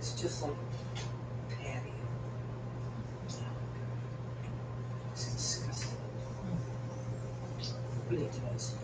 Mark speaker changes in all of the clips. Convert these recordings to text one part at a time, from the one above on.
Speaker 1: It's just like patty. It's disgusting. It really does.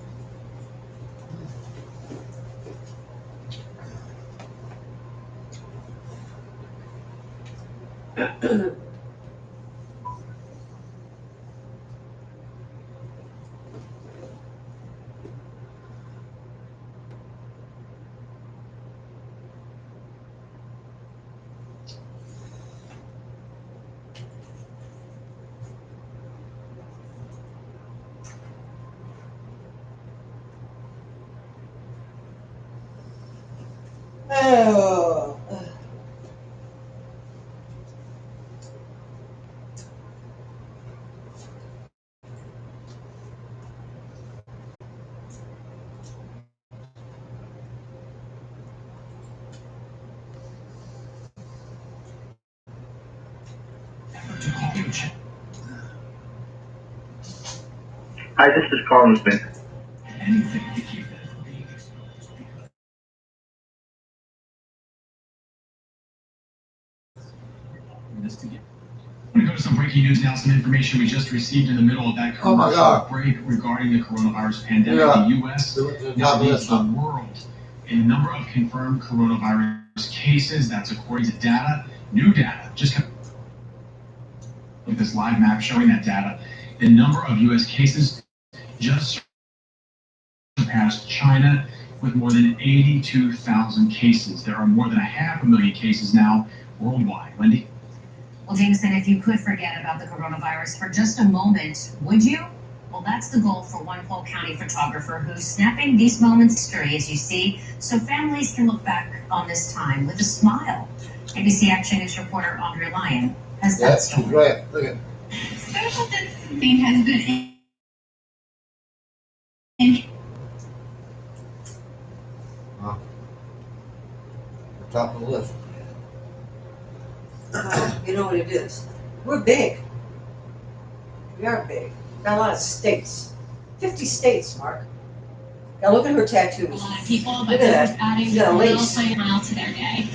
Speaker 1: Oh.
Speaker 2: Hi, this is Colin Smith.
Speaker 3: I'm going to go to some breaking news now. Some information we just received in the middle of that commercial break regarding the coronavirus pandemic in the U.S. Now leads the world in the number of confirmed coronavirus cases. That's according to data, new data. Just look at this live map showing that data. The number of U.S. cases just surpassed China with more than 82,000 cases. There are more than 500,000 cases now worldwide. Wendy?
Speaker 4: Well, Jameson, if you could forget about the coronavirus for just a moment, would you? Well, that's the goal for one Polk County photographer who's snapping these moments history, as you see, so families can look back on this time with a smile. ABC Action News reporter Audrey Lyon has that story.
Speaker 5: Right. Look at
Speaker 4: Special distancing has been
Speaker 5: top of the list.
Speaker 1: You know what it is? We're big. We are big. Got a lot of states. 50 states, Mark. Now look at her tattoos.
Speaker 6: A lot of people,
Speaker 1: Look
Speaker 6: but
Speaker 1: at
Speaker 6: they're
Speaker 1: that.
Speaker 6: just adding
Speaker 1: She's got
Speaker 6: a
Speaker 1: a
Speaker 6: little
Speaker 1: lace.
Speaker 6: smile to their day.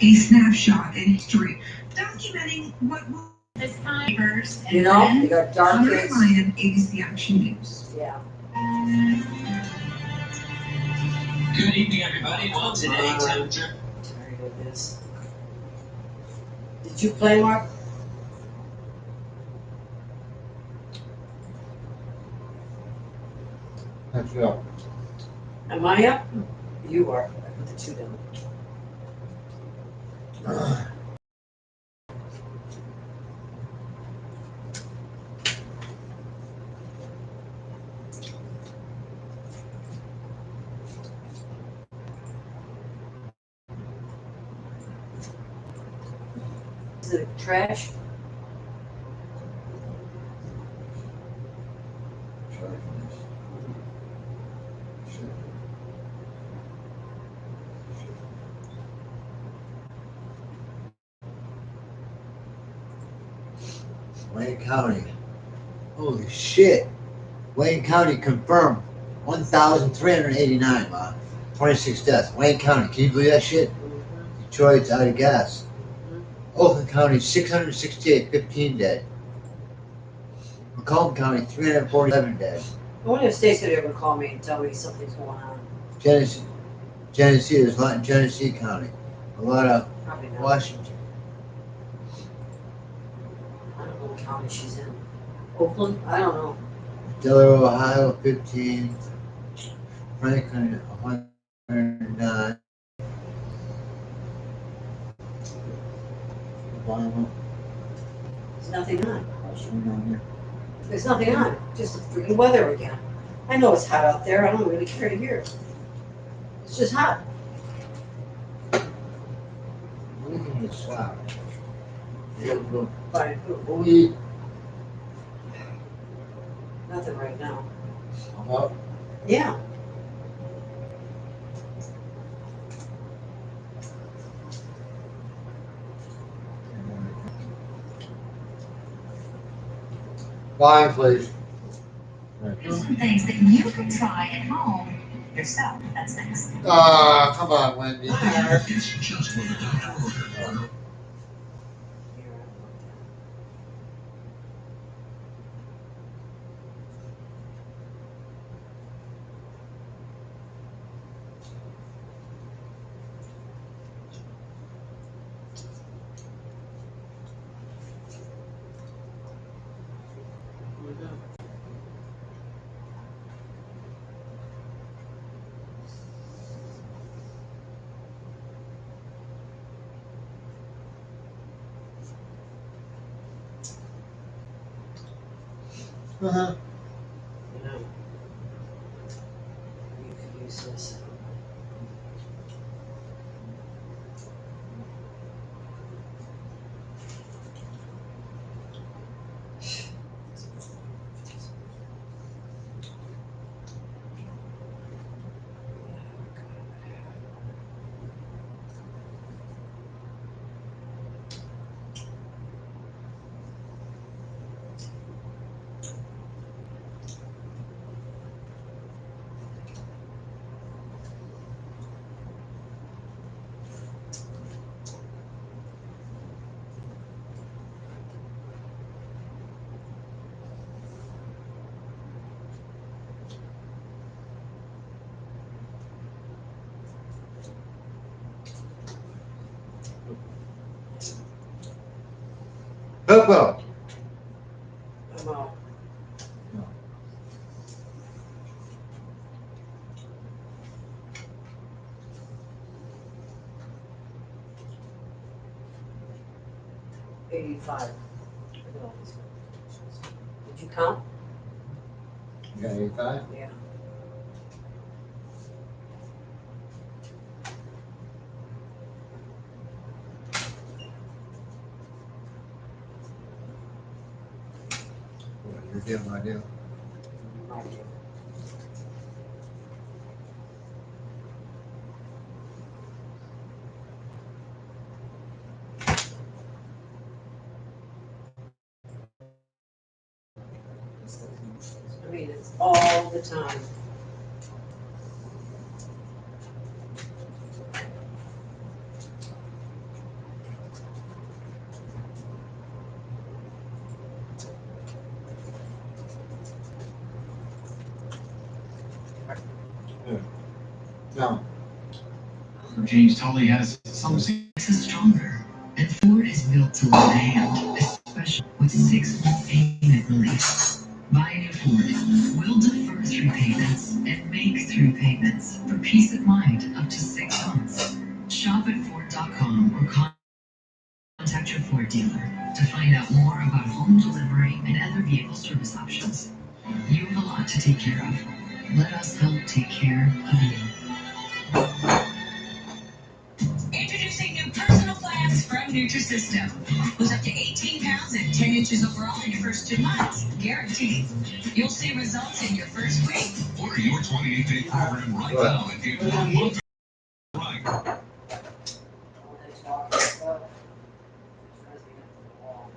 Speaker 7: A snapshot in history documenting what will
Speaker 6: This time, first and
Speaker 1: You know,
Speaker 6: then
Speaker 1: they got dark
Speaker 7: Audrey
Speaker 1: kids.
Speaker 7: Lyon, ABC Action News.
Speaker 1: Yeah.
Speaker 8: Good evening, everybody. Well, today temperature.
Speaker 1: I'm tired of this. Did you play, Mark?
Speaker 5: That's right.
Speaker 1: Am I up? You are. I put the two down. Is it trash?
Speaker 5: Wayne County. Holy shit. Wayne County confirmed 1,389, man. 26 deaths. Wayne County. Can you believe that shit? Detroit's out of gas. Oakland County, 668, 15 dead. Macomb County, 347 dead.
Speaker 1: I wonder if State's gonna ever call me and tell me something's going on.
Speaker 5: Genesee, there's a lot in Genesee County. A lot of
Speaker 1: Probably not.
Speaker 5: Washington.
Speaker 1: I don't know what county she's in. Oakland? I don't know.
Speaker 5: Delaware, Ohio, 15. Franklin, 109. Obama,
Speaker 1: There's nothing on.
Speaker 5: what's going on here?
Speaker 1: There's nothing on. Just the freaking weather again. I know it's hot out there. I don't really care to hear it. It's just hot.
Speaker 5: Look at this flower.
Speaker 1: But
Speaker 5: Holy,
Speaker 1: nothing right now.
Speaker 5: I'm up.
Speaker 1: Yeah.
Speaker 5: Volume, please.
Speaker 4: Some things that you can try at home yourself. That's next.
Speaker 5: Come on, Wendy.
Speaker 3: It's just what the doctor ordered.
Speaker 5: Uh-huh.
Speaker 1: You know, you could use this.
Speaker 5: Popo.
Speaker 1: I'm out.
Speaker 5: No.
Speaker 1: $85. Look at all these notifications. Did you count?
Speaker 5: You got 85?
Speaker 1: Yeah.
Speaker 5: What, your deal, my deal?
Speaker 1: My deal. I mean, it's all the time.
Speaker 5: No.
Speaker 3: James Tully has some.
Speaker 7: This is stronger. And Ford is built to lend, especially with 6-month payment relief. Buy a new Ford. We'll defer 3 payments and make 3 payments for peace of mind up to 6 months. Shop at Ford.com or contact your Ford dealer to find out more about home delivery and other vehicle service options. You have a lot to take care of. Let us help take care of you.
Speaker 6: Introducing new personal plans from Nutrisystem. Lose up to 18 pounds and 10 inches overall in your first 2 months. Guaranteed. You'll see results in your first week.
Speaker 3: Order your 28-day program right now and get 1 month right.
Speaker 1: All that talking stuff drives me up the wall.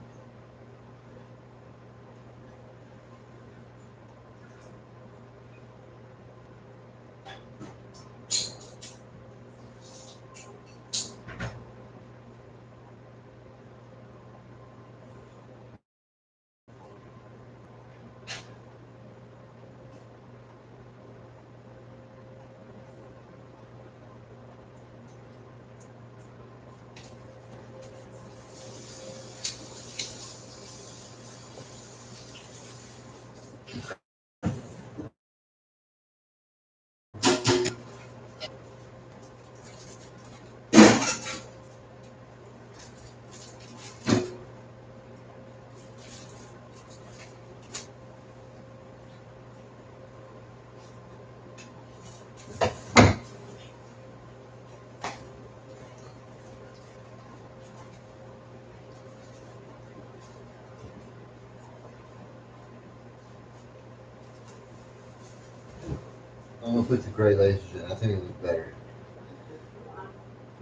Speaker 5: I'm gonna put the gray lasers in. I think it looks better.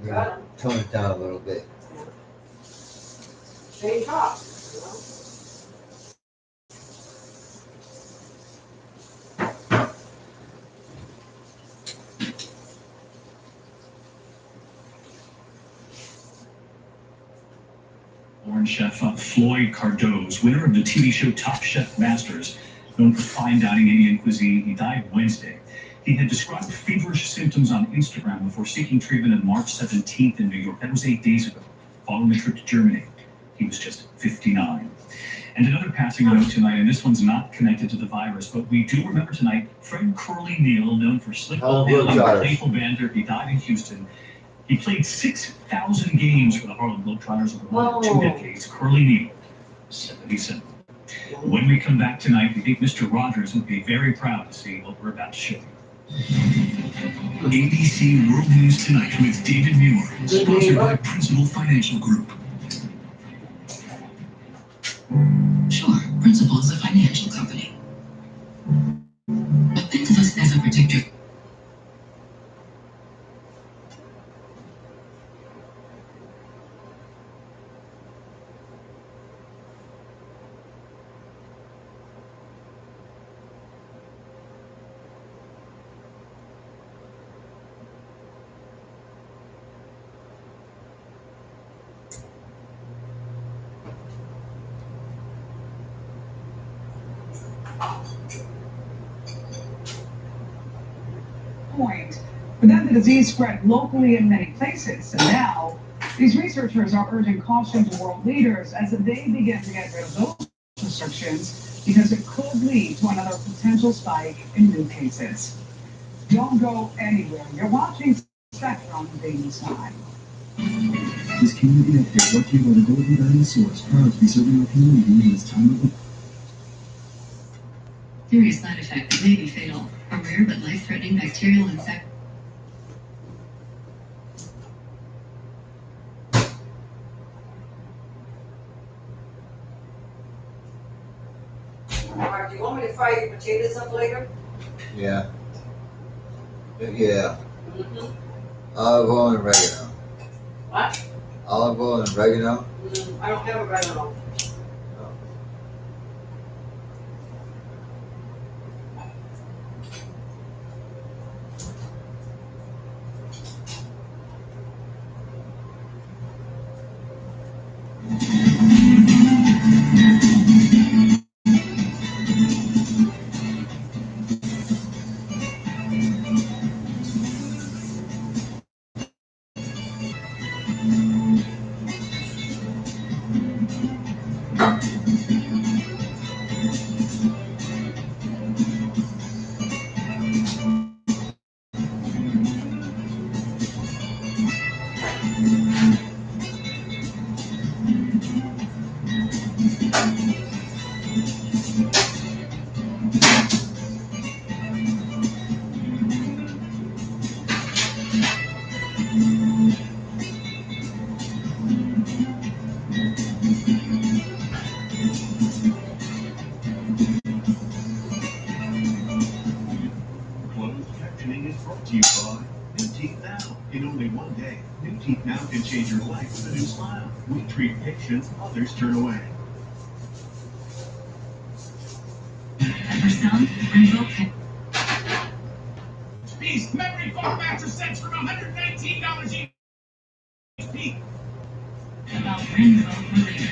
Speaker 5: I'm gonna tone it down a little bit.
Speaker 1: Change up, you know?
Speaker 3: Foreign chef Floyd Cardoz, winner of the TV show Top Chef Masters, known for fine dining Indian cuisine, he died Wednesday. He had described feverish symptoms on Instagram before seeking treatment on March 17th in New York. That was 8 days ago, following a trip to Germany. He was just 59. And another passing note tonight, and this one's not connected to the virus, but we do remember tonight Fred Curly Neal, known for slick ball handling and playful banter. He died in Houston. He played 6,000 games for the Harlem Globetrotters over more than 2 decades. Curly Neal, 77. When we come back tonight, we think Mr. Rogers will be very proud to see what we're about to show you. ABC World News Tonight with David Muir, sponsored by Principal Financial Group.
Speaker 7: Sure, Principal is a financial company. But think of us as a protector.
Speaker 9: Point, but then the disease spread locally in many places, and now these researchers are urging caution to world leaders as they begin to get rid of those restrictions because it could lead to another potential spike in new cases. Don't go anywhere. You're watching Spectrum Daily Time.
Speaker 3: This community update brought to you by the Golden Dinosaurs, proud to be serving our community in this time of...
Speaker 7: Serious side effect that may be fatal. A rare but life-threatening bacterial infection.
Speaker 1: Mark, do you want me to fry your potatoes up later?
Speaker 5: Yeah. Yeah.
Speaker 1: Mm-hmm.
Speaker 5: Olive oil and oregano.
Speaker 1: What?
Speaker 5: Olive oil and oregano.
Speaker 1: I don't have oregano.
Speaker 3: Closed captioning is brought to you by New Teeth Now. In only one day, New Teeth Now can change your life with a new smile. We treat patients others turn away.
Speaker 7: For some, revoke
Speaker 3: These memory foam mattress sets from $119 each.
Speaker 7: about Renvoke later.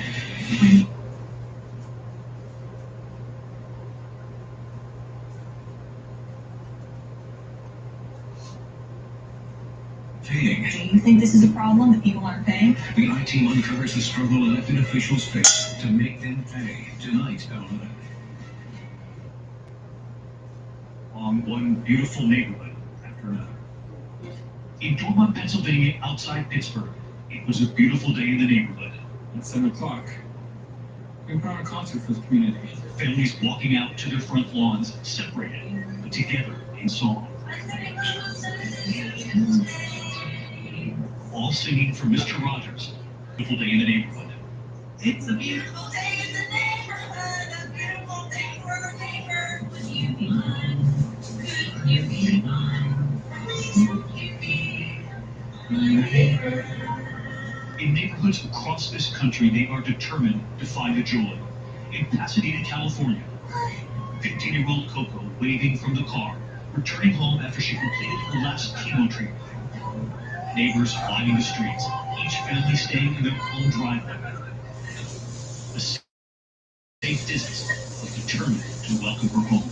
Speaker 3: Paying.
Speaker 4: Do you think this is a problem that people aren't paying?
Speaker 3: The I team uncovers the struggle elected officials face to make them pay. Tonight at 11. On one beautiful neighborhood after another. In Dormont, Pennsylvania, outside Pittsburgh, it was a beautiful day in the neighborhood. At 7 o'clock, we brought a concert for the community. Families walking out to their front lawns, separated, but together in song. All singing for Mr. Rogers. Beautiful day in the neighborhood.
Speaker 6: It's a beautiful day in the neighborhood, a beautiful day for a neighbor. Would you be mine? Could you be mine? Please would you be my neighbor?
Speaker 3: In neighborhoods across this country, they are determined to find the joy. In Pasadena, California, 15-year-old Coco waving from the car, returning home after she completed her last chemo treatment. Neighbors lining the streets, each family staying in their own driveway. a safe distance, but determined to welcome her home.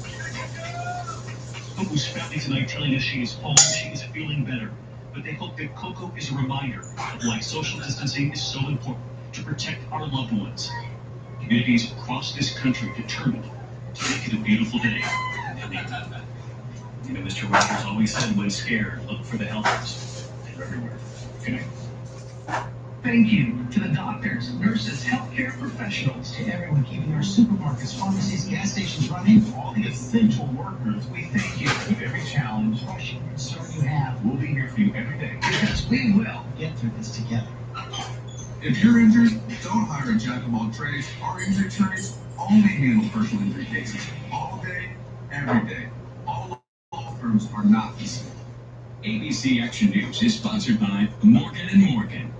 Speaker 3: Coco's family tonight telling us she is home, she is feeling better. But they hope that Coco is a reminder of why social distancing is so important to protect our loved ones. Communities across this country determined to make it a beautiful day. You know, Mr. Rogers always said, when scared, look for the helpers. They're everywhere. Good night.
Speaker 7: Thank you to the doctors, nurses, healthcare professionals, to everyone keeping our supermarkets, pharmacies, gas stations running, all the essential workers. We thank you with every challenge, question, concern you have. We'll be here for you every day because we will get through this together.
Speaker 3: If you're injured, don't hire a jack of all trades. Our injury attorneys only handle personal injury cases. All day, every day. All law firms are not the same. ABC Action News is sponsored by Morgan & Morgan.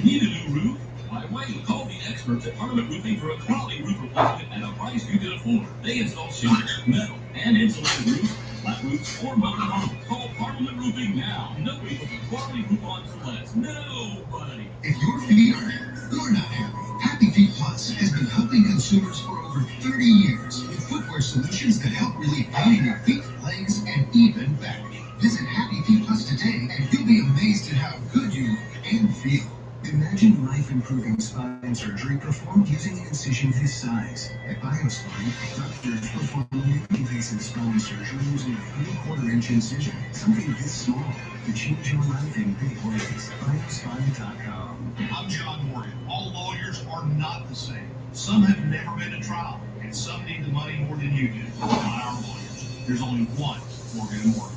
Speaker 3: Need a new roof? Why wait? Call the experts at Parliament Roofing for a quality roof replacement at a price you can afford. They install shingle, metal, and insulated roofs, flat roofs, or metal roofs. Call Parliament Roofing now. Nobody puts a quality roof on for less. Nobody.
Speaker 10: If your feet are happy, you're not happy. Happy Feet Plus has been helping consumers for over 30 years with footwear solutions that help relieve pain in your feet, legs, and even back. Visit Happy Feet Plus today and you'll be amazed at how good you look and feel. Imagine life-improving spine surgery performed using an incision this size. At BioSpine, doctors perform invasive spine surgery using a 3/4-inch incision. Something this small could change your life in big ways. BioSpine.com.
Speaker 3: I'm John Morgan. All lawyers are not the same. Some have never been to trial, and some need the money more than you do. Not our lawyers. There's only one Morgan & Morgan.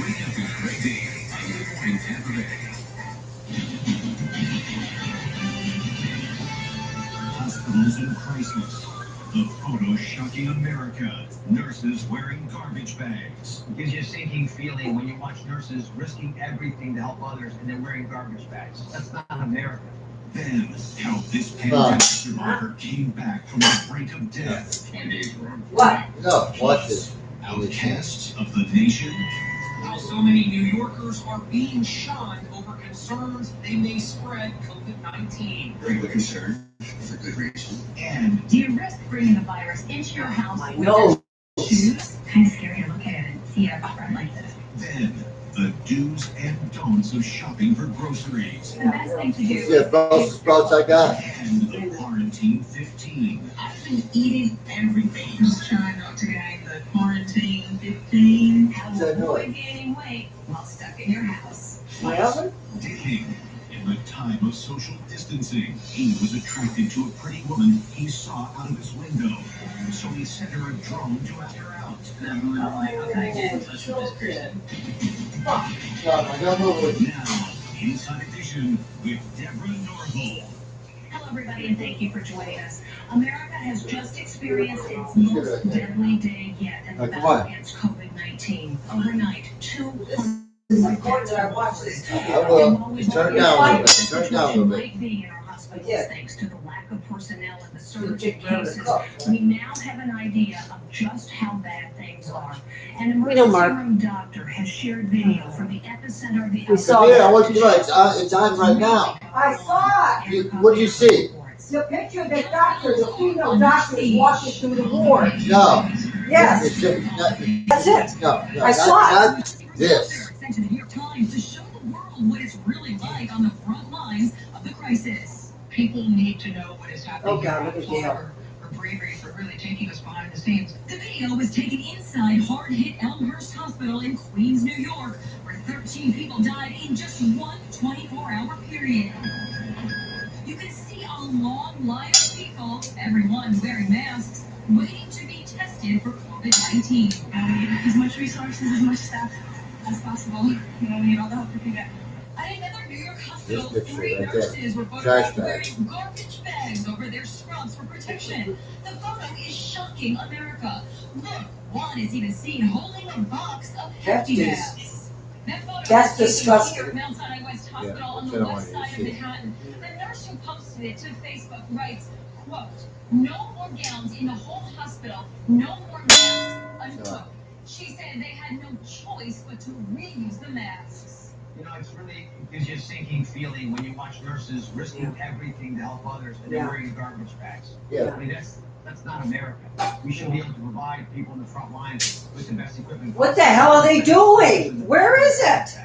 Speaker 3: Wake up with Greg Dave on Good Morning Tampa Bay. Hospitals in crisis. The photo shocking America. Nurses wearing garbage bags.
Speaker 11: It gives you a sinking feeling when you watch nurses risking everything to help others and they're wearing garbage bags. That's not America.
Speaker 3: Then, how this pandemic survivor came back from the brink of death.
Speaker 1: What?
Speaker 5: No, watch this.
Speaker 3: Outcasts of the nation.
Speaker 8: How so many New Yorkers are being shunned over concerns they may spread COVID-19.
Speaker 3: Very good concern, for good reason.
Speaker 8: And
Speaker 4: Do you risk bringing the virus into your house
Speaker 1: I
Speaker 4: with
Speaker 1: know.
Speaker 4: your shoes? Kind of scary to look at it and see it up front like this.
Speaker 3: Then, the do's and don'ts of shopping for groceries.
Speaker 4: The best thing to do
Speaker 5: See the Brussels sprouts I got?
Speaker 3: And the Quarantine 15.
Speaker 8: I've been eating everything. Just trying not to gain the quarantine 15.
Speaker 4: How to avoid gaining weight while stuck in your house.
Speaker 1: My oven?
Speaker 3: Dating. In the time of social distancing, he was attracted to a pretty woman he saw out of his window. So he sent her a drone to ask her out.
Speaker 8: How can I get in touch with this person?
Speaker 3: Now, Inside Edition with Deborah Norville.
Speaker 4: Hello, everybody, and thank you for joining us. America has just experienced its most deadly day yet in the battle against COVID-19. Overnight, 200.
Speaker 1: I watched this too.
Speaker 5: I will. Just turn it down a little bit. Turn it down a little bit.
Speaker 4: Might be in our hospitals thanks to the lack of personnel and the surge in
Speaker 1: Take care of the
Speaker 4: cases.
Speaker 1: cup.
Speaker 4: We now have an idea of just how bad things are. An
Speaker 1: We know,
Speaker 4: emergency
Speaker 1: Mark.
Speaker 4: room doctor has shared video from the epicenter of the
Speaker 1: We saw
Speaker 4: outbreak.
Speaker 5: Yeah, I want you to know it's on right now.
Speaker 1: I saw it.
Speaker 5: What do you see?
Speaker 1: The picture of that doctor, the female doctor is walking through the ward.
Speaker 5: No.
Speaker 1: Yes,
Speaker 5: It's just not,
Speaker 1: that's it.
Speaker 5: no,
Speaker 1: I saw
Speaker 5: not this.
Speaker 4: Sent to the New York Times to show the world what it's really like on the front lines of the crisis.
Speaker 7: People need to know what is happening.
Speaker 1: Oh, God, look at Gail.
Speaker 7: Her bravery for really taking us behind the scenes.
Speaker 4: The video was taken inside hard-hit Elmhurst Hospital in Queens, New York, where 13 people died in just one 24-hour period. You can see a long line of people, everyone wearing masks, waiting to be tested for COVID-19.
Speaker 12: As much resources, as much staff as possible. We need all the help we can get.
Speaker 4: At another New York hospital,
Speaker 5: This picture
Speaker 4: 3
Speaker 5: right there.
Speaker 4: nurses were
Speaker 5: Trash
Speaker 4: photographed
Speaker 5: bag.
Speaker 4: wearing garbage bags over their scrubs for protection. The photo is shocking America. Look, one is even seen holding a box of hefty
Speaker 1: Hefties.
Speaker 4: bags. That photo
Speaker 1: That's
Speaker 4: was taken
Speaker 1: disgusting.
Speaker 4: here at Mount Sinai West Hospital
Speaker 5: Yeah,
Speaker 4: on
Speaker 5: that's
Speaker 4: the
Speaker 5: what I
Speaker 4: west
Speaker 5: wanted
Speaker 4: side
Speaker 5: to
Speaker 4: of
Speaker 5: see.
Speaker 4: Manhattan. The nurse who posted it to Facebook writes, quote, "No more gowns in the whole hospital, no more masks," unquote. She said they had no choice but to reuse the masks.
Speaker 11: You know, it's really gives you a sinking feeling when you watch nurses risking everything to help others and they're wearing garbage bags.
Speaker 5: Yeah.
Speaker 11: I mean, that's not America. We should be able to provide people in the front lines with the best equipment.
Speaker 1: What the hell are they doing? Where is it?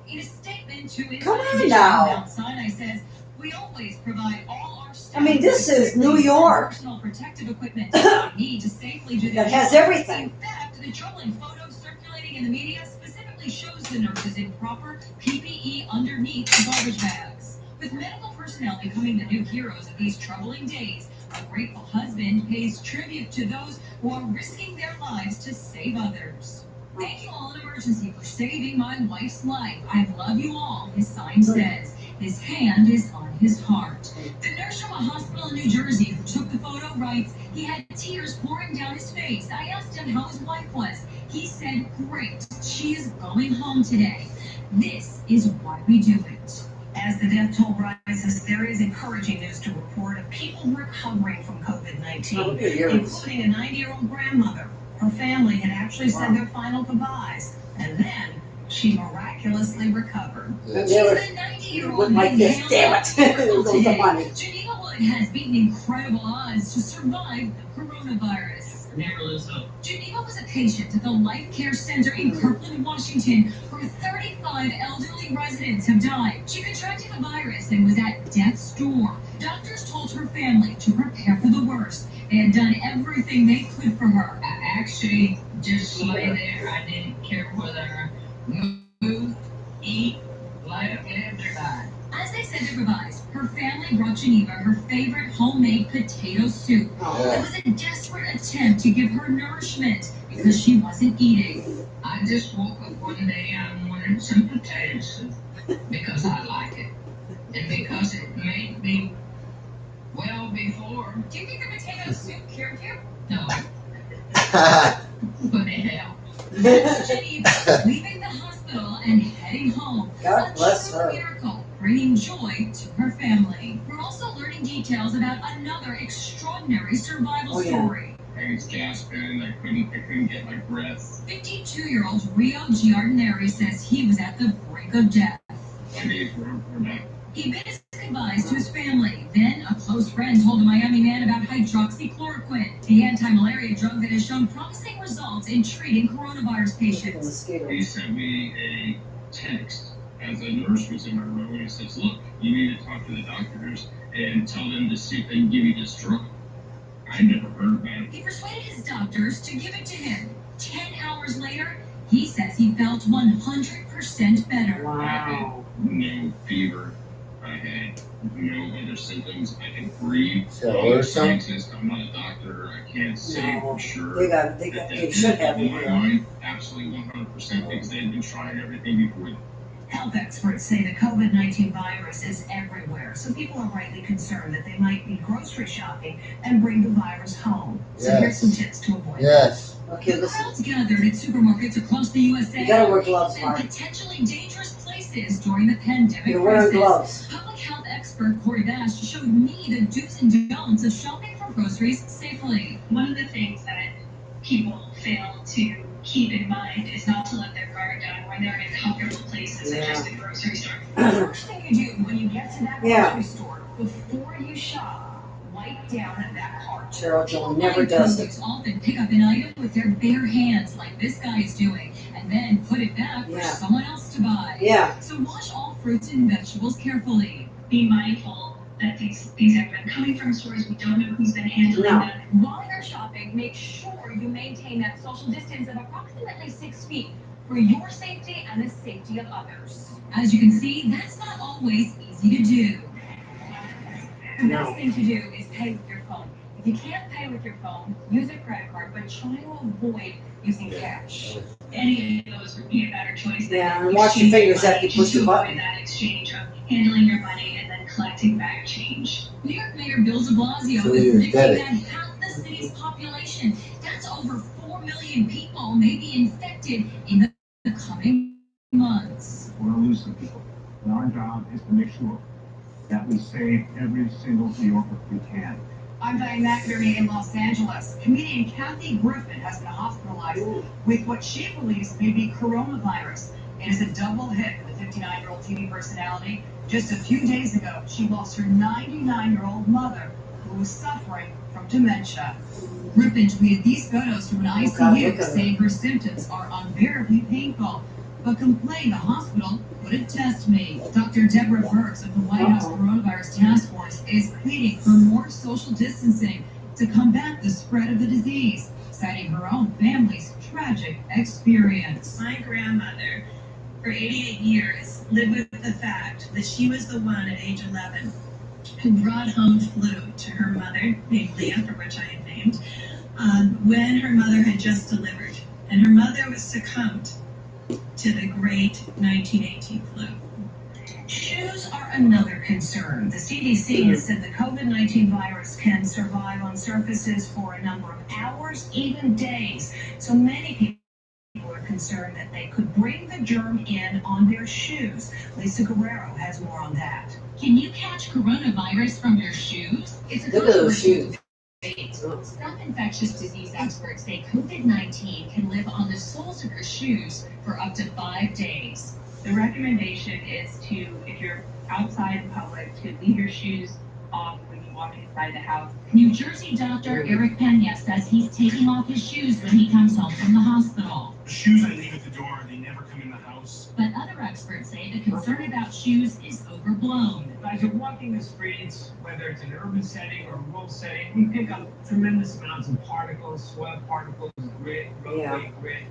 Speaker 4: In a statement to
Speaker 1: Come on now.
Speaker 4: Mount Sinai says, we always provide all our staff.
Speaker 1: I mean, this is New York.
Speaker 4: Personal protective equipment need to safely do
Speaker 1: That
Speaker 4: their
Speaker 1: has
Speaker 4: job.
Speaker 1: everything.
Speaker 4: In fact, the troubling photo circulating in the media specifically shows the nurses in proper PPE underneath the garbage bags. With medical personnel becoming the new heroes of these troubling days, a grateful husband pays tribute to those who are risking their lives to save others. Thank you all in emergency for saving my wife's life. I love you all, his sign says. His hand is on his heart. The nurse from a hospital in New Jersey who took the photo writes, he had tears pouring down his face. I asked him how his wife was. He said, great, she is going home today. This is why we do it. As the death toll rises, there is encouraging news to report of people recovering from COVID-19, including a 90-year-old grandmother. Her family had actually said their final goodbyes, and then she miraculously recovered.
Speaker 1: Yeah.
Speaker 4: She's the 90-year-old
Speaker 1: Like this, damn it. The money.
Speaker 4: Geneva Wood has beaten incredible odds to survive the coronavirus.
Speaker 8: Never lose hope.
Speaker 4: Geneva was a patient at the Life Care Center in Kirkland, Washington, where 35 elderly residents have died. She contracted the virus and was at death's door. Doctors told her family to prepare for the worst. They had done everything they could for her.
Speaker 7: I actually just lay there. I didn't care whether I moved, eat, live, lived, or died.
Speaker 4: As they said their goodbyes, her family brought Geneva her favorite homemade potato soup. It was a desperate attempt to give her nourishment because she wasn't eating.
Speaker 7: I just woke up one day and wanted some potato soup because I like it and because it made me well before.
Speaker 4: Do you think the potato soup cured you?
Speaker 7: No, but it helped.
Speaker 4: That's Geneva leaving the hospital and heading home.
Speaker 1: God bless
Speaker 4: a true
Speaker 1: her.
Speaker 4: miracle, bringing joy to her family. We're also learning details about another extraordinary survival story.
Speaker 3: I was gasping. I couldn't get my breath.
Speaker 4: 52-year-old Rio Giardineri says he was at the brink of death.
Speaker 3: My days were not.
Speaker 4: He bid his goodbyes to his family. Then a close friend told a Miami man about hydroxychloroquine, the anti-malaria drug that has shown promising results in treating coronavirus patients.
Speaker 3: He sent me a text as a nurse was in my room, and he says, look, you need to talk to the doctors and tell them to see if they can give you this drug. I never heard about it.
Speaker 4: He persuaded his doctors to give it to him. 10 hours later, he says he felt 100% better.
Speaker 3: I had no fever. I had no other symptoms. I can breathe. Scientist, I'm not a doctor. I can't say for sure.
Speaker 1: They should have
Speaker 3: in
Speaker 1: it.
Speaker 3: my mind, absolutely 100% because they've been trying everything before.
Speaker 4: Health experts say the COVID-19 virus is everywhere, so people are rightly concerned that they might be grocery shopping and bring the virus home. So here's some tips to avoid
Speaker 5: Yes.
Speaker 1: Okay,
Speaker 4: the
Speaker 1: listen.
Speaker 4: crowds gathered at supermarkets across the USA
Speaker 1: You gotta wear gloves,
Speaker 4: in
Speaker 1: Mark.
Speaker 4: potentially dangerous places during the pandemic
Speaker 1: You're wearing
Speaker 4: crisis.
Speaker 1: gloves.
Speaker 4: Public health expert Corey Bash showed me the do's and don'ts of shopping for groceries safely.
Speaker 12: One of the things that people fail to keep in mind is not to let their guard down when they're in comfortable places such as the grocery store.
Speaker 4: The first thing you do when you get to that
Speaker 1: Yeah.
Speaker 4: grocery store, before you shop, wipe down that cart.
Speaker 1: Cheryl Joel
Speaker 4: People
Speaker 1: never
Speaker 4: buying
Speaker 1: does
Speaker 4: produce often pick up an item with their bare hands, like this guy is doing, and then put it back for someone else to buy.
Speaker 1: Yeah.
Speaker 4: So wash all fruits and vegetables carefully.
Speaker 12: Be mindful that these have been coming from stores. We don't know who's been handling
Speaker 1: No.
Speaker 12: them.
Speaker 4: While you're shopping, make sure you maintain that social distance of approximately 6 feet for your safety and the safety of others. As you can see, that's not always easy to do. The best thing to do is pay with your phone. If you can't pay with your phone, use a credit card, but try to avoid using cash.
Speaker 12: Any of those would be a better choice.
Speaker 1: Yeah, and watch your fingers after you push the
Speaker 12: to
Speaker 1: button.
Speaker 12: avoid that exchange of handling your money and then collecting back change.
Speaker 4: New York Mayor Bill de Blasio
Speaker 5: So
Speaker 4: is
Speaker 5: you're
Speaker 4: predicting
Speaker 5: dead.
Speaker 4: that half the city's population, that's over 4 million people, may be infected in the coming months.
Speaker 11: We're going to lose some people. And our job is to make sure that we save every single New Yorker we can.
Speaker 9: I'm Diane McInerney in Los Angeles. Comedian Kathy Griffin has been hospitalized with what she believes may be coronavirus. It is a double hit for the 59-year-old TV personality. Just a few days ago, she lost her 99-year-old mother, who was suffering from dementia. Griffin tweeted these photos from an ICU saying her symptoms are unbearably painful, but complained the hospital wouldn't test me. Dr. Deborah Birx of the White House Coronavirus Task Force is pleading for more social distancing to combat the spread of the disease, citing her own family's tragic experience.
Speaker 6: My grandmother, for 88 years, lived with the fact that she was the one at age 11 who brought home flu to her mother, named Leah, for which I had named, when her mother had just delivered. And her mother was succumbed to the great 1918 flu.
Speaker 4: Shoes are another concern. The CDC has said the COVID-19 virus can survive on surfaces for a number of hours, even days. So many people are concerned that they could bring the germ in on their shoes. Lisa Guerrero has more on that.
Speaker 13: Can you catch coronavirus from your shoes?
Speaker 4: It's a
Speaker 1: Look at those shoes.
Speaker 13: debate. Some infectious disease experts say COVID-19 can live on the soles of your shoes for up to 5 days.
Speaker 12: The recommendation is to, if you're outside in public, to leave your shoes off when you walk inside the house.
Speaker 13: New Jersey doctor Eric Pena says he's taking off his shoes when he comes home from the hospital.
Speaker 3: The shoes I leave at the door, they never come in the house.
Speaker 13: But other experts say the concern about shoes is overblown.
Speaker 8: As you're walking the streets, whether it's an urban setting or a rural setting, we pick up tremendous amounts of particles, sweat particles, grit, roadway grit.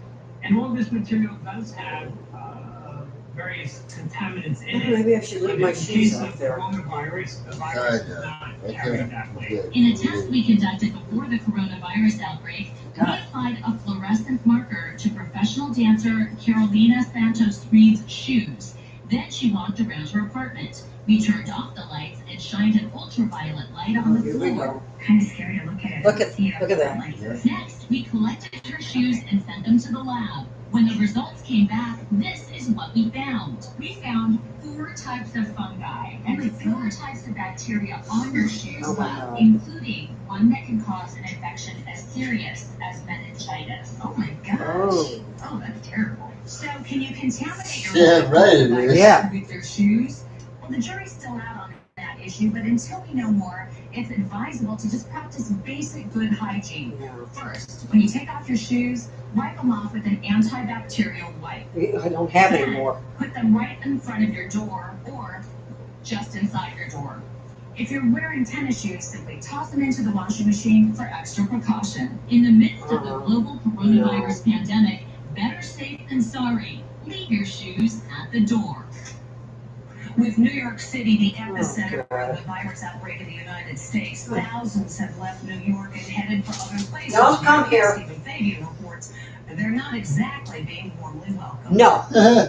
Speaker 8: And all this material does have various contaminants in it.
Speaker 1: Maybe I should leave my shoes out there.
Speaker 8: Coronavirus, the virus is not carried that way.
Speaker 13: In a test we conducted before the coronavirus outbreak, we applied a fluorescent marker to professional dancer Carolina Santos Reed's shoes. Then she walked around her apartment. We turned off the lights and shined an ultraviolet light on the
Speaker 1: Here we
Speaker 13: floor.
Speaker 1: go.
Speaker 4: Kind of scary to look at it.
Speaker 1: Look at that.
Speaker 13: Next, we collected her shoes and sent them to the lab. When the results came back, this is what we found. We found 4 types of fungi and 4 types of bacteria on your shoes,
Speaker 1: Oh my God.
Speaker 13: including one that can cause an infection as serious as meningitis.
Speaker 4: Oh my gosh.
Speaker 1: Oh.
Speaker 4: Oh, that's terrible.
Speaker 5: So
Speaker 4: can you contaminate your
Speaker 5: Yeah, right, it is.
Speaker 1: Yeah.
Speaker 4: with your shoes? Well, the jury's still out on that issue, but until we know more, it's advisable to just practice basic good hygiene.
Speaker 1: Yeah.
Speaker 4: First, when you take off your shoes, wipe them off with an antibacterial wipe.
Speaker 1: I don't have any
Speaker 4: Then,
Speaker 1: more.
Speaker 4: put them right in front of your door or just inside your door. If you're wearing tennis shoes, simply toss them into the washing machine for extra precaution.
Speaker 13: In the midst of the global coronavirus pandemic, better safe than sorry. Leave your shoes at the door.
Speaker 4: With New York City the epicenter of the virus outbreak in the United States, thousands have left New York and headed for other places.
Speaker 1: Don't come here.
Speaker 4: Stephen Fabian reports they're not exactly being warmly welcomed.
Speaker 1: No.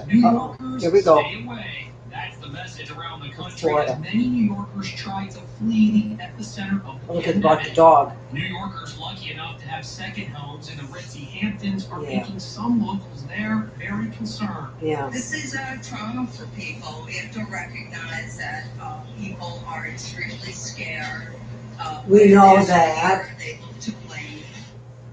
Speaker 8: New Yorkers,
Speaker 1: Here we go.
Speaker 8: stay away. That's the message around the country
Speaker 1: Florida.
Speaker 8: as many New Yorkers try to flee the epicenter of the
Speaker 1: Look at about the
Speaker 8: pandemic.
Speaker 1: dog.
Speaker 8: New Yorkers lucky enough to have second homes in the ritzy Hamptons are
Speaker 1: Yeah.
Speaker 8: making some locals there very concerned.
Speaker 1: Yeah.
Speaker 6: This is a trauma for people. We have to recognize that people are extremely scared.
Speaker 1: We know
Speaker 6: When
Speaker 1: that.
Speaker 6: They look to blame.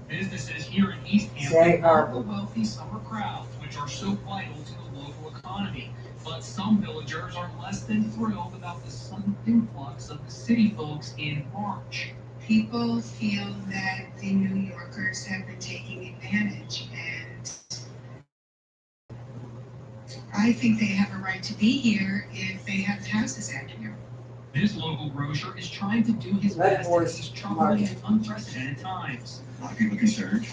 Speaker 8: Businesses here in East
Speaker 1: Say
Speaker 8: Hampton
Speaker 1: her.
Speaker 8: love the wealthy summer crowds, which are so vital to the local economy. But some villagers are less than thrilled about the sudden influx of the city folks in March.
Speaker 14: People feel that the New Yorkers have been taking advantage, and I think they have a right to be here if they have houses out here.
Speaker 8: This local grocer is trying to do his
Speaker 1: Red
Speaker 8: best in
Speaker 1: Horse
Speaker 8: these troubling
Speaker 1: Market.
Speaker 8: and unprecedented times.
Speaker 10: A lot of people concerned.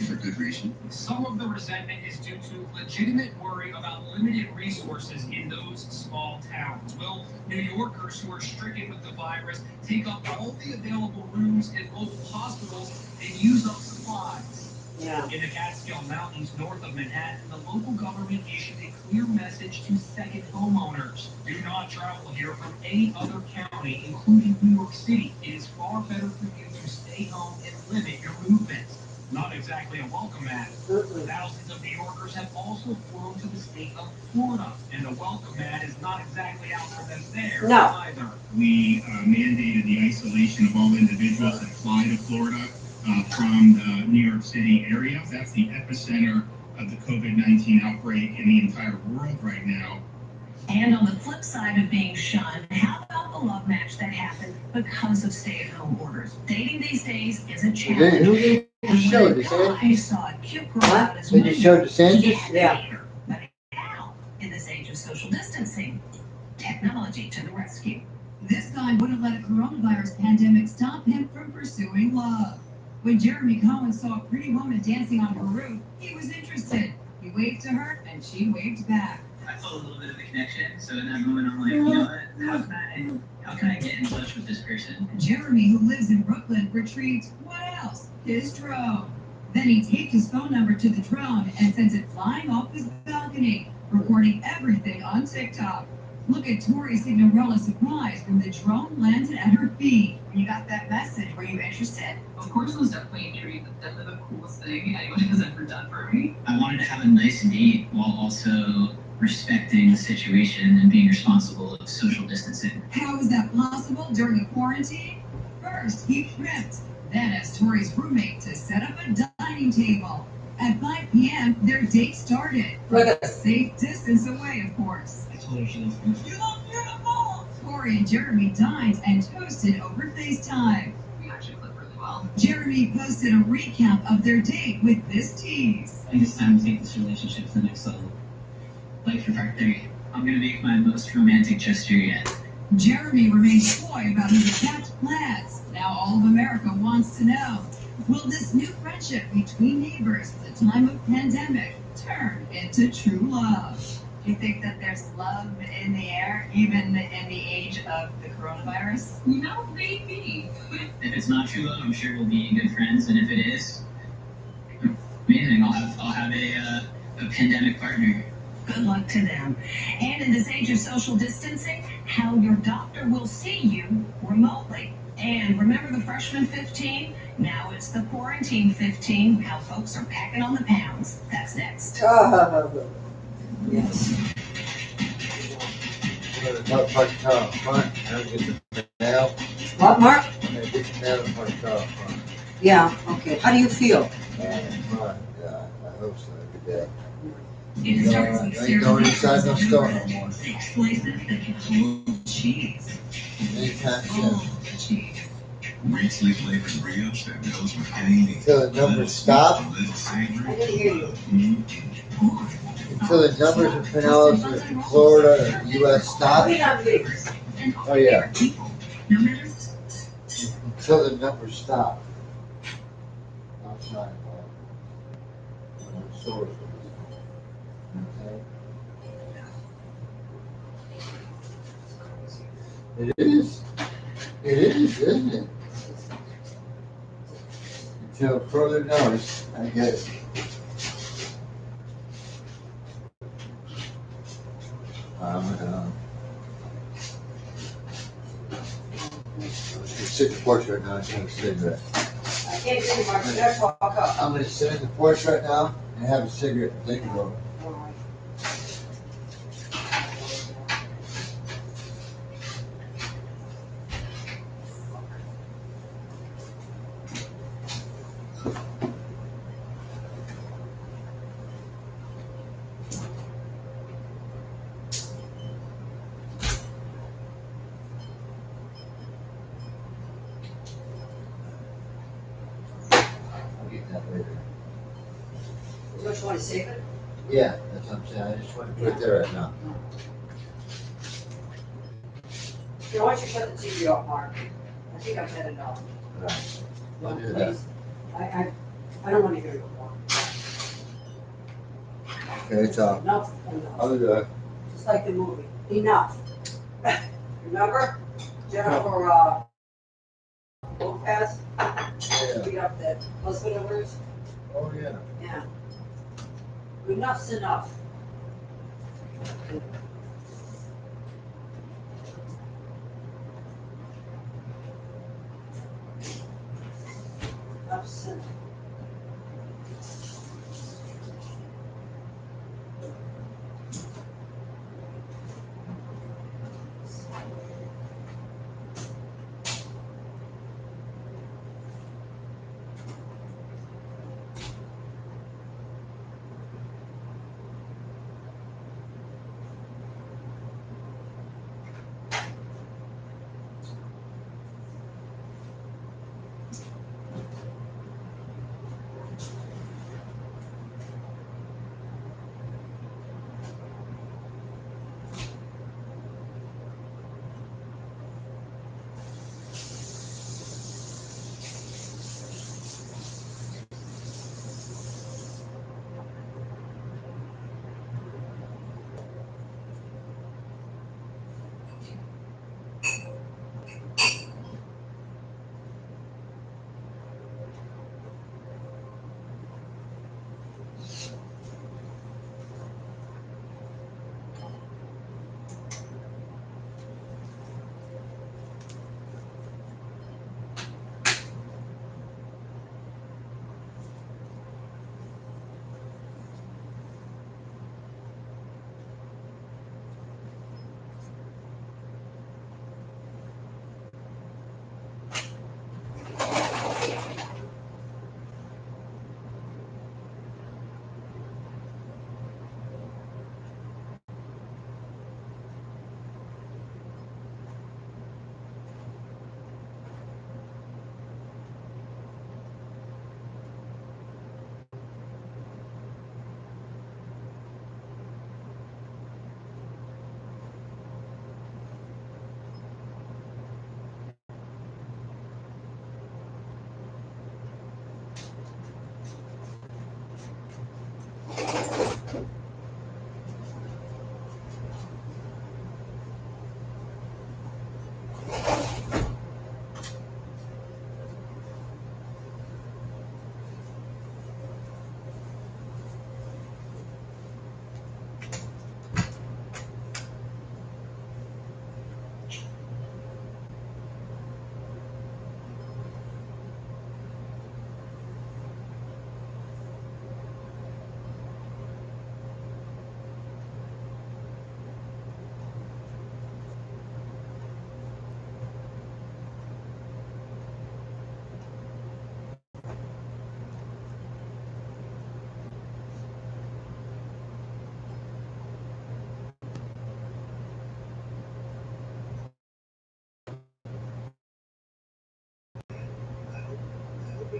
Speaker 10: For good reason.
Speaker 8: Some of the resentment is due to legitimate worry about limited resources in those small towns. Will New Yorkers who are stricken with the virus take up all the available rooms in local hospitals and use up supplies?
Speaker 1: Yeah.
Speaker 8: In the Catskill Mountains north of Manhattan, the local government issued a clear message to second homeowners. Do not travel here from any other county, including New York City. It is far better for you to stay home and limit your movements. Not exactly a welcome mat.
Speaker 1: Mm-mm.
Speaker 8: Thousands of New Yorkers have also flown to the state of Florida, and the welcome mat is not exactly out for them there
Speaker 1: No.
Speaker 8: either. We mandated the isolation of all individuals that fly to Florida from the New York City area. That's the epicenter of the COVID-19 outbreak in the entire world right now.
Speaker 4: And on the flip side of being shunned, how about the love match that happened because of stay-at-home orders? Dating these days is a challenge.
Speaker 5: Who did you show?
Speaker 4: I saw a cute girl
Speaker 1: What?
Speaker 4: out his
Speaker 5: Did you show
Speaker 4: window.
Speaker 5: DeSantis?
Speaker 1: Yeah.
Speaker 4: But now, in this age of social distancing, technology to the rescue.
Speaker 7: This guy wouldn't let a coronavirus pandemic stop him from pursuing love. When Jeremy Cohen saw a pretty woman dancing on her roof, he was interested. He waved to her, and she waved back.
Speaker 11: I felt a little bit of a connection. So in that moment, I'm like, you know what? How can I get in touch with this person?
Speaker 7: Jeremy, who lives in Brooklyn, retrieved what else? His drone. Then he taped his phone number to the drone and sends it flying off his balcony, recording everything on TikTok. Look at Tori Signorella's surprise when the drone landed at her feet.
Speaker 4: When you got that message, were you interested?
Speaker 15: Of course, it was definitely intrigued. That's definitely the coolest thing anyone has ever done for me.
Speaker 11: I wanted to have a nice date while also respecting the situation and being responsible of social distancing.
Speaker 7: How is that possible during a quarantine? First, he prepped, then asked Tori's roommate to set up a dining table. At 5 p.m., their date started.
Speaker 1: Look at
Speaker 7: A safe distance away, of course.
Speaker 11: I told her she looked good.
Speaker 7: You look beautiful! Tori and Jeremy dined and toasted over FaceTime.
Speaker 15: We actually clicked really well.
Speaker 7: Jeremy posted a recap of their date with this tease.
Speaker 11: I think it's time to take this relationship to the next level. Like for part 3, I'm gonna make my most romantic gesture yet.
Speaker 7: Jeremy remains coy about his attached plans. Now all of America wants to know, will this new friendship between neighbors at the time of pandemic turn into true love?
Speaker 4: Do you think that there's love in the air, even in the age of the coronavirus?
Speaker 15: You know, maybe.
Speaker 11: If it's not true love, I'm sure we'll be good friends, and if it is, amazing. I'll have a pandemic partner.
Speaker 4: Good luck to them. And in this age of social distancing, how your doctor will see you remotely. And remember the freshman 15? Now it's the quarantine 15. How folks are packing on the pounds. That's next.
Speaker 1: Yes.
Speaker 5: We're going to talk about the car up front. I'm going to get the mail.
Speaker 1: What, Mark?
Speaker 5: I'm going to get the mail from the car up front.
Speaker 1: Yeah, okay. How do you feel?
Speaker 5: My God, I hope so every day.
Speaker 4: It starts with
Speaker 5: I ain't going inside no store no more.
Speaker 4: places that can hold cheese.
Speaker 5: Anytime soon.
Speaker 4: Oh, cheese.
Speaker 10: Great sleep flavors brioche that goes with anything.
Speaker 5: Until the numbers stop.
Speaker 10: A little savory.
Speaker 1: I didn't hear you.
Speaker 5: Until the numbers in Pinellas or Florida or the U.S. stop.
Speaker 1: Put it on me.
Speaker 5: Oh, yeah.
Speaker 4: No matter
Speaker 5: Until the numbers stop. Outside. Source. Okay. It is. It is, isn't it? Until further notice, I guess. Sit in the porch right now and have a cigarette.
Speaker 1: I can't see Mark. You gotta talk up.
Speaker 5: I'm gonna sit in the porch right now and have a cigarette and think about it. I'll get that later.
Speaker 1: You just want to save it?
Speaker 5: Yeah, that's what I'm saying. I just want to put it there right now.
Speaker 1: Here, why don't you shut the TV off, Mark? I think I've had enough.
Speaker 5: Right. I'll do that.
Speaker 1: Please. I don't want to hear you more.
Speaker 5: Okay, it's off.
Speaker 1: Enough,
Speaker 5: I'll
Speaker 1: enough.
Speaker 5: do that.
Speaker 1: Just like the movie. Enough. Remember? Jennifer, Lopez?
Speaker 5: Yeah.
Speaker 1: Beat up that husband of hers?
Speaker 5: Oh, yeah.
Speaker 1: Yeah. Enough's enough. Enough's enough.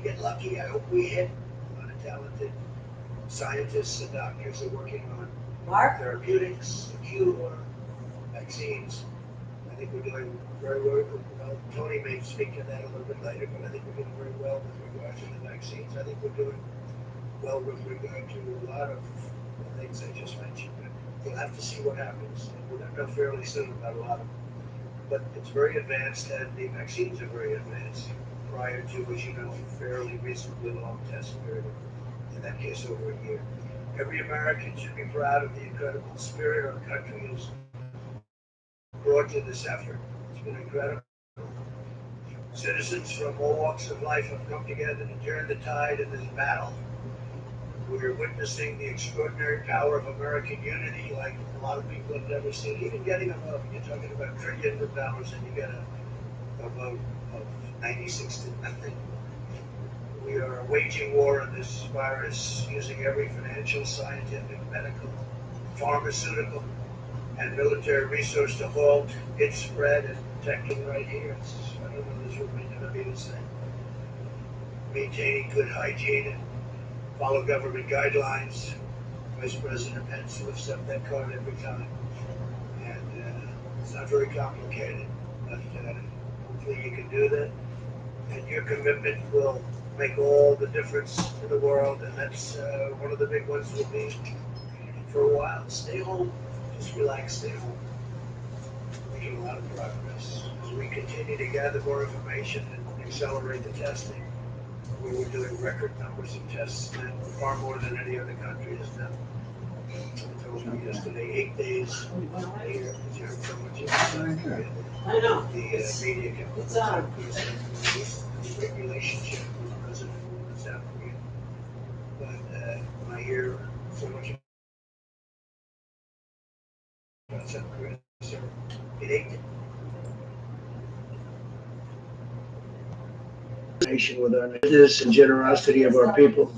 Speaker 16: get lucky. I hope we hit. A lot of talented scientists and doctors are working on therapeutics, a cure, vaccines. I think we're doing very well. Tony may speak to that a little bit later, but I think we're doing very well with regard to the vaccines. I think we're doing well with regard to a lot of the things I just mentioned. But you'll have to see what happens. We're going to know fairly soon about a lot of them. But it's very advanced, and the vaccines are very advanced prior to, as you know, fairly reasonably long test period, in that case over a year. Every American should be proud of the incredible spirit our country has brought to this effort. It's been incredible. Citizens from all walks of life have come together to turn the tide in this battle. We're witnessing the extraordinary power of American unity like a lot of people have never seen. Even getting a vote, you're talking about trillions of dollars and you get a vote of 96 to nothing. We are waging war on this virus using every financial, scientific, medical, pharmaceutical, and military resource to halt its spread and protecting right here. I don't know, this will never be the same. Maintaining good hygiene and follow government guidelines. Vice President Pence lifts up that card every time. And it's not very complicated, but hopefully you can do that. And your commitment will make all the difference in the world, and that's one of the big ones will be for a while. Stay home. Just relax, stay home. Making a lot of progress. As we continue to gather more information and accelerate the testing, we were doing record numbers of tests now, far more than any other country has done. I told you yesterday, 8 days here, because you heard so much about
Speaker 1: I know.
Speaker 16: the media can put on this relationship with the president of South Korea. But when I hear so much about South Korea, so it ain't nation with our business and generosity of our people,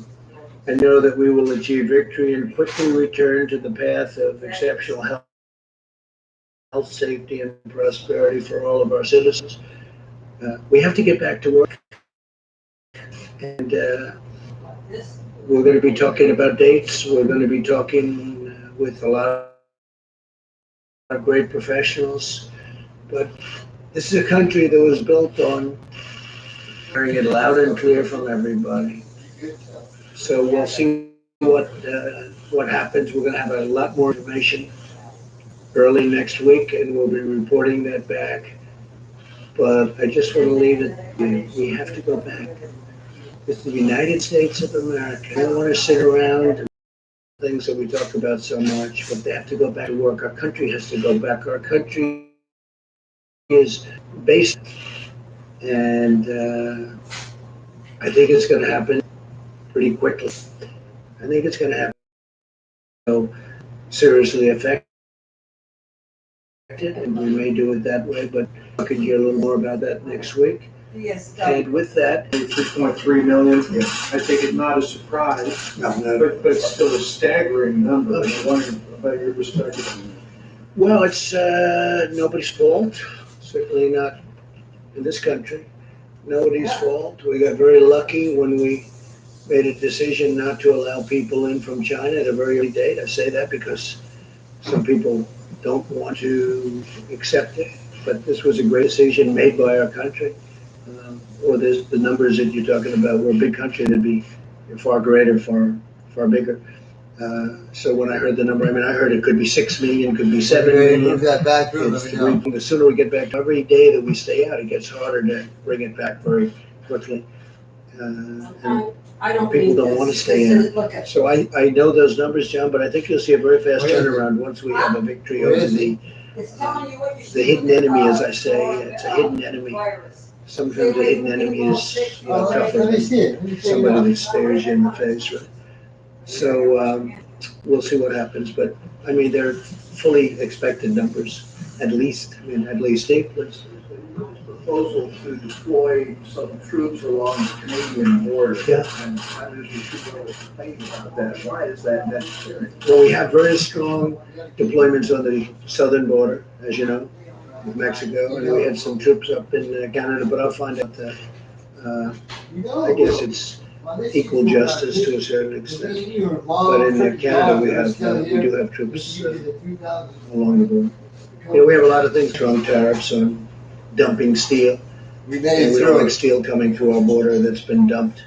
Speaker 16: and know that we will achieve victory and quickly return to the path of exceptional health, safety, and prosperity for all of our citizens. We have to get back to work, and we're going to be talking about dates. We're going to be talking with a lot of great professionals, but this is a country that was built on hearing it loud and clear from everybody. So we'll see what happens. We're going to have a lot more information early next week, and we'll be reporting that back. But I just want to leave it. We have to go back. It's the United States of America. I don't want to sit around and things that we talk about so much, but they have to go back to work. Our country has to go back. Our country is based, and I think it's going to happen pretty quickly. I think it's going to happen. So seriously affected, and we may do it that way, but I can hear a little more about that next week.
Speaker 1: Yes.
Speaker 16: And with that,
Speaker 17: 3.3 million. I take it not a surprise, but it's still a staggering number. I wonder about your perspective.
Speaker 16: well, it's nobody's fault. Certainly not in this country. Nobody's fault. We got very lucky when we made a decision not to allow people in from China at a very early date. I say that because some people don't want to accept it, but this was a great decision made by our country. Or there's the numbers that you're talking about. We're a big country, that'd be far greater, far bigger. So when I heard the number, I heard it could be 6 million, could be 7 million.
Speaker 5: Move that back through, let me know.
Speaker 16: The sooner we get back, every day that we stay out, it gets harder to bring it back very quickly. And
Speaker 1: I don't
Speaker 16: people
Speaker 1: mean
Speaker 16: don't
Speaker 1: this.
Speaker 16: want to stay in.
Speaker 1: Look at
Speaker 16: So I know those numbers, John, but I think you'll see a very fast turnaround once we have a victory over the hidden enemy, as I say. It's a hidden enemy. Sometimes a hidden enemy is tougher than somebody that stares you in the face, right? So we'll see what happens, but they're fully expected numbers, at least. At least. Steve, please.
Speaker 17: Proposal to deploy some troops along the Canadian border.
Speaker 16: Yeah.
Speaker 17: And there's people complaining about that. Why is that necessary?
Speaker 16: Well, we have very strong deployments on the southern border, as you know, with Mexico, and we had some troops up in Canada, but I'll find out I guess it's equal justice to a certain extent. But in Canada, we do have troops along the border. We have a lot of things, Trump tariffs on dumping steel. And we don't like steel coming through our border that's been dumped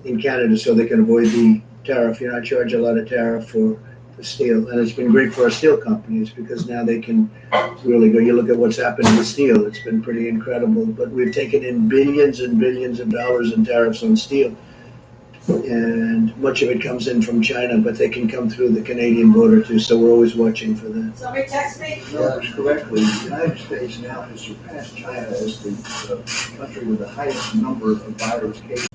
Speaker 16: in Canada so they can avoid the tariff. You know, I charge a lot of tariff for steel, and it's been great for our steel companies because now they can really go. You look at what's happened with steel; it's been pretty incredible. But we've taken in billions and billions of dollars in tariffs on steel, and much of it comes in from China, but they can come through the Canadian border too. So we're always watching for that.
Speaker 1: Somebody text me.
Speaker 17: Correctly, the United States now has surpassed China as the country with the highest number of virus cases.